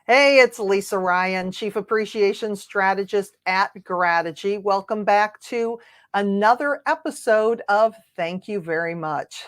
Hey, it's Lisa Ryan, Chief Appreciation Strategist at Grategy. Welcome back to another episode of Thank You Very Much,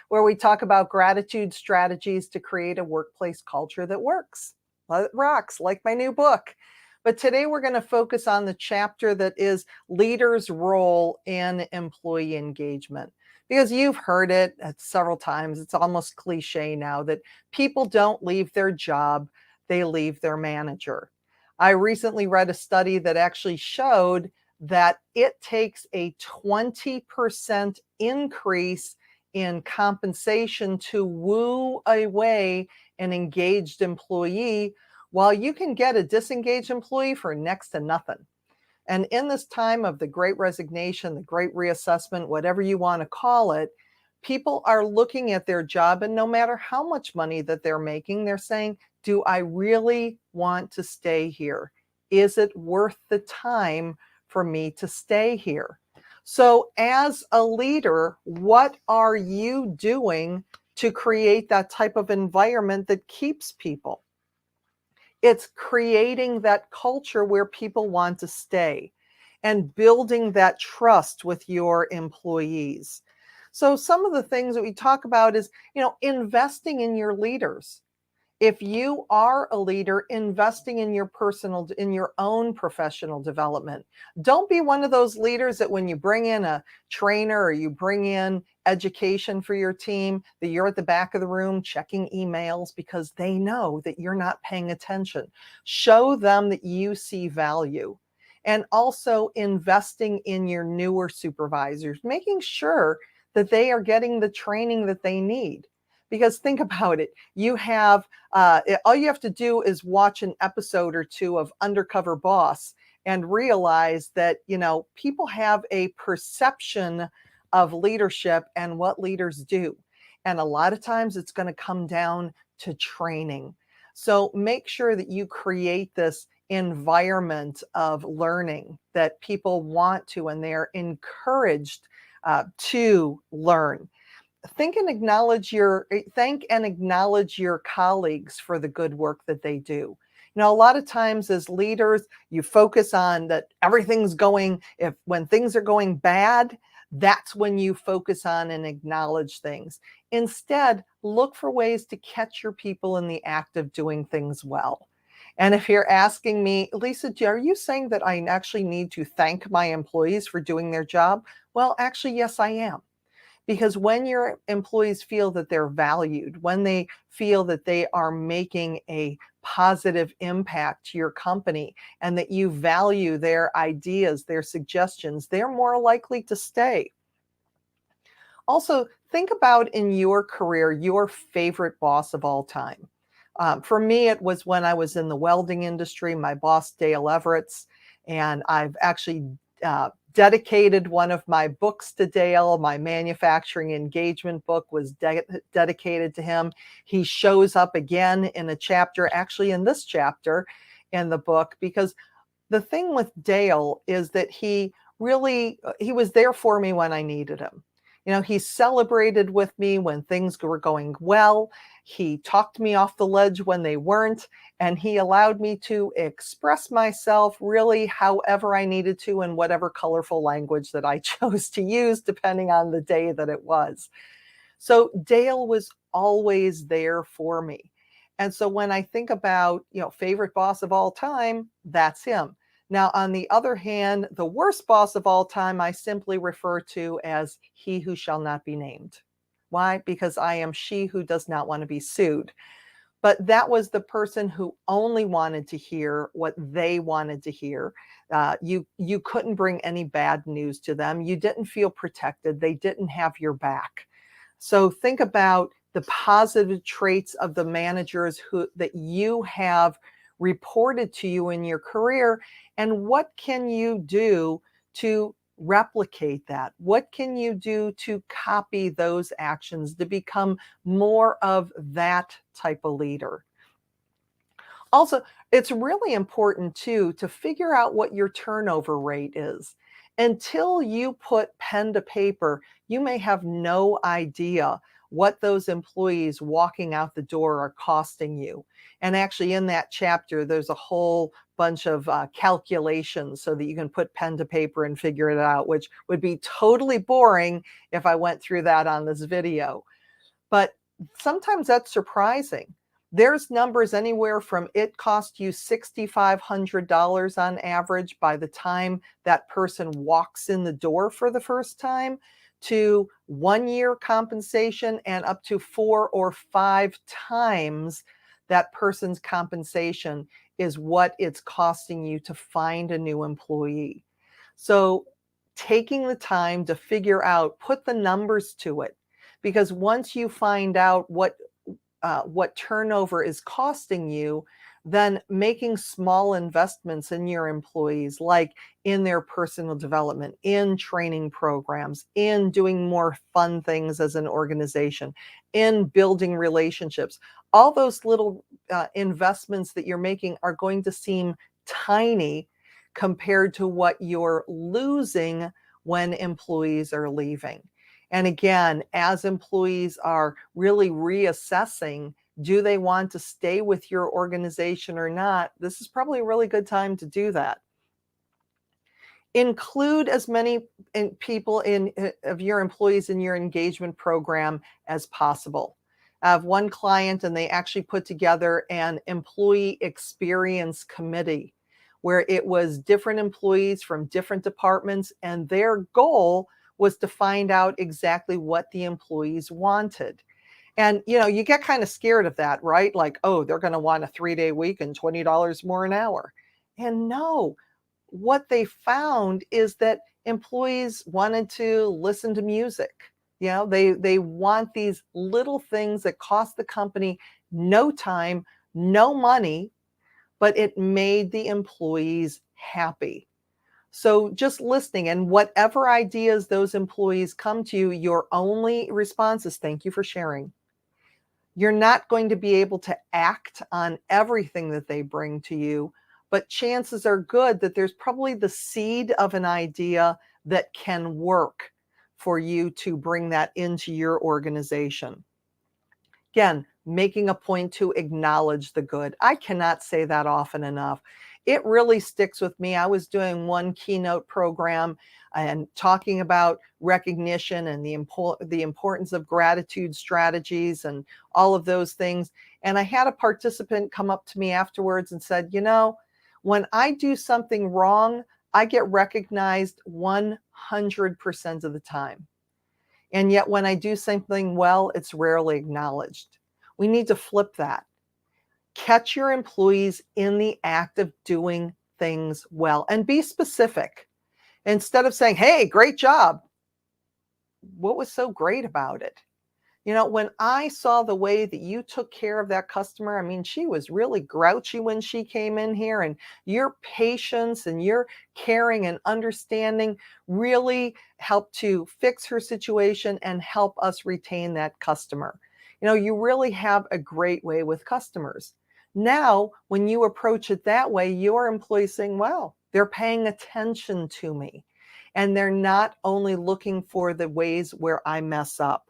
where we talk about gratitude strategies to create a workplace culture that works, that rocks, like my new book. But today we're going to focus on the chapter that is leaders' role in employee engagement. Because you've heard it several times, it's almost cliche now that people don't leave their job, they leave their manager. I recently read a study that actually showed that it takes a 20% increase in compensation to woo away an engaged employee, while you can get a disengaged employee for next to nothing. And in this time of the great resignation, the great reassessment, whatever you want to call it, people are looking at their job, and no matter how much money that they're making, they're saying, do I really want to stay here? Is it worth the time for me to stay here? So, as a leader, what are you doing to create that type of environment that keeps people? It's creating that culture where people want to stay and building that trust with your employees. So some of the things that we talk about is, investing in your leaders. If you are a leader, investing in your own professional development. Don't be one of those leaders that when you bring in a trainer or you bring in education for your team, that you're at the back of the room checking emails because they know that you're not paying attention. Show them that you see value. And also investing in your newer supervisors, making sure that they are getting the training that they need. Because think about it, all you have to do is watch an episode or two of Undercover Boss and realize that, people have a perception of leadership and what leaders do. And a lot of times it's going to come down to training. So make sure that you create this environment of learning that people want to, and they're encouraged to learn. Thank and acknowledge your colleagues for the good work that they do. A lot of times as leaders, you focus on that everything's going, when things are going bad, that's when you focus on and acknowledge things. Instead, look for ways to catch your people in the act of doing things well. And if you're asking me, Lisa, are you saying that I actually need to thank my employees for doing their job? Well, actually, yes, I am. Because when your employees feel that they're valued, when they feel that they are making a positive impact to your company and that you value their ideas, their suggestions, they're more likely to stay. Also, think about in your career, your favorite boss of all time. For me, it was when I was in the welding industry, my boss, Dale Everetts, and I've actually dedicated one of my books to Dale. My manufacturing engagement book was dedicated to him. He shows up again in a chapter, actually in this chapter in the book, because the thing with Dale is that he was there for me when I needed him. He celebrated with me when things were going well. He talked me off the ledge when they weren't, and he allowed me to express myself really however I needed to in whatever colorful language that I chose to use, depending on the day that it was. So Dale was always there for me. And so when I think about, favorite boss of all time, that's him. Now, on the other hand, the worst boss of all time, I simply refer to as he who shall not be named. Why? Because I am she who does not want to be sued. But that was the person who only wanted to hear what they wanted to hear. You couldn't bring any bad news to them. You didn't feel protected. They didn't have your back. So think about the positive traits of the managers that you have reported to you in your career, and what can you do to replicate that? What can you do to copy those actions to become more of that type of leader? Also, it's really important too to figure out what your turnover rate is. Until you put pen to paper, you may have no idea what those employees walking out the door are costing you. And actually, in that chapter, there's a whole bunch of calculations so that you can put pen to paper and figure it out, which would be totally boring if I went through that on this video. But sometimes that's surprising. There's numbers anywhere from it cost you $6,500 on average by the time that person walks in the door for the first time, to 1 year compensation and up to 4 or 5 times that person's compensation is what it's costing you to find a new employee. So taking the time to figure out, put the numbers to it, because once you find out what turnover is costing you, then making small investments in your employees, like in their personal development, in training programs, in doing more fun things as an organization, in building relationships, all those little investments that you're making are going to seem tiny compared to what you're losing when employees are leaving. And again, as employees are really reassessing, do they want to stay with your organization or not? This is probably a really good time to do that. Include as many people of your employees in your engagement program as possible. I have one client, and they actually put together an employee experience committee where it was different employees from different departments, and their goal was to find out exactly what the employees wanted. And you get kind of scared of that, right? Like, oh, they're going to want a 3-day week and $20 more an hour. And no, what they found is that employees wanted to listen to music. They want these little things that cost the company no time, no money, but it made the employees happy. So just listening, and whatever ideas those employees come to you, your only response is thank you for sharing. You're not going to be able to act on everything that they bring to you, but chances are good that there's probably the seed of an idea that can work for you to bring that into your organization. Again, making a point to acknowledge the good. I cannot say that often enough. It really sticks with me. I was doing one keynote program and talking about recognition and the importance of gratitude strategies and all of those things. And I had a participant come up to me afterwards and said, when I do something wrong, I get recognized 100% of the time. And yet when I do something well, it's rarely acknowledged. We need to flip that. Catch your employees in the act of doing things well and be specific. Instead of saying, hey, great job, what was so great about it? When I saw the way that you took care of that customer, I mean, she was really grouchy when she came in here, and your patience and your caring and understanding really helped to fix her situation and help us retain that customer. You really have a great way with customers. Now, when you approach it that way, your employees saying, well, they're paying attention to me, and they're not only looking for the ways where I mess up.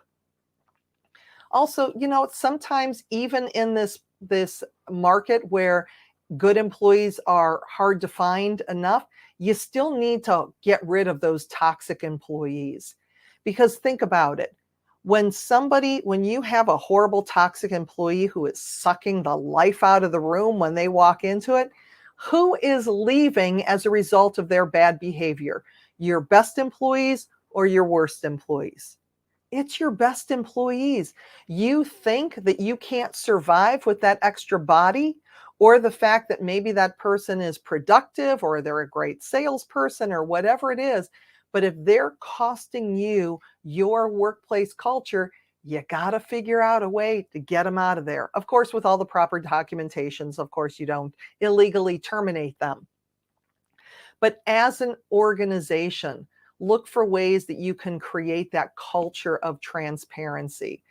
Also, sometimes even in this market where good employees are hard to find enough, you still need to get rid of those toxic employees. Because think about it. When you have a horrible toxic employee who is sucking the life out of the room when they walk into it, who is leaving as a result of their bad behavior? Your best employees or your worst employees? It's your best employees. You think that you can't survive with that extra body, or the fact that maybe that person is productive or they're a great salesperson or whatever it is. But if they're costing you your workplace culture, you got to figure out a way to get them out of there. Of course, with all the proper documentations, of course, you don't illegally terminate them. But as an organization, look for ways that you can create that culture of transparency.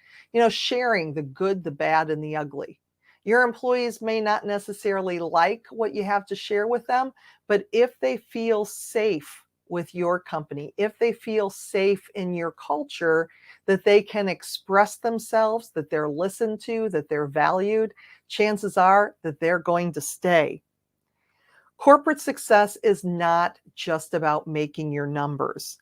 Sharing the good, the bad, and the ugly. Your employees may not necessarily like what you have to share with them, but if they feel safe with your company, if they feel safe in your culture, that they can express themselves, that they're listened to, that they're valued, chances are that they're going to stay. Corporate success is not just about making your numbers.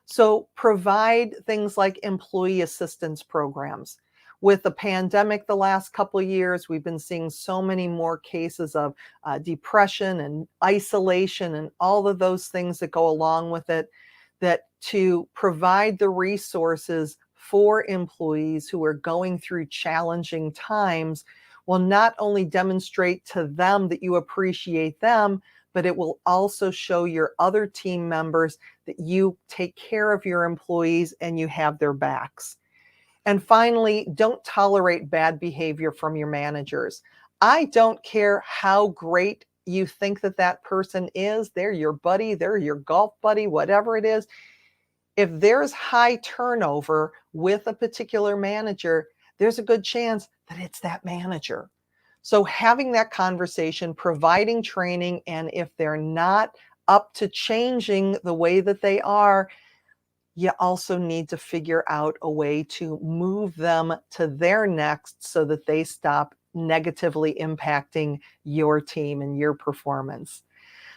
So provide things like employee assistance programs. With the pandemic the last couple of years, we've been seeing so many more cases of depression and isolation and all of those things that go along with it, that to provide the resources for employees who are going through challenging times will not only demonstrate to them that you appreciate them, but it will also show your other team members that you take care of your employees and you have their backs. And finally, don't tolerate bad behavior from your managers. I don't care how great you think that that person is. They're your buddy, they're your golf buddy, whatever it is. If there's high turnover with a particular manager, there's a good chance that it's that manager. So having that conversation, providing training, and if they're not up to changing the way that they are, you also need to figure out a way to move them to their next so that they stop negatively impacting your team and your performance.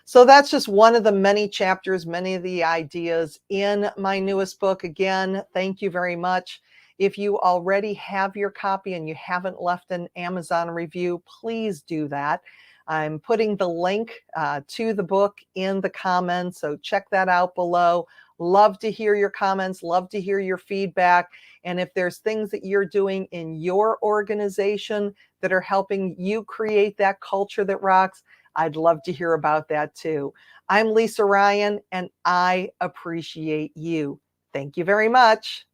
So that's just one of the many chapters, many of the ideas in my newest book. Again, thank you very much. If you already have your copy and you haven't left an Amazon review, please do that. I'm putting the link to the book in the comments, so check that out below. Love to hear your comments, love to hear your feedback. And if there's things that you're doing in your organization that are helping you create that culture that rocks, I'd love to hear about that too. I'm Lisa Ryan, and I appreciate you. Thank you very much.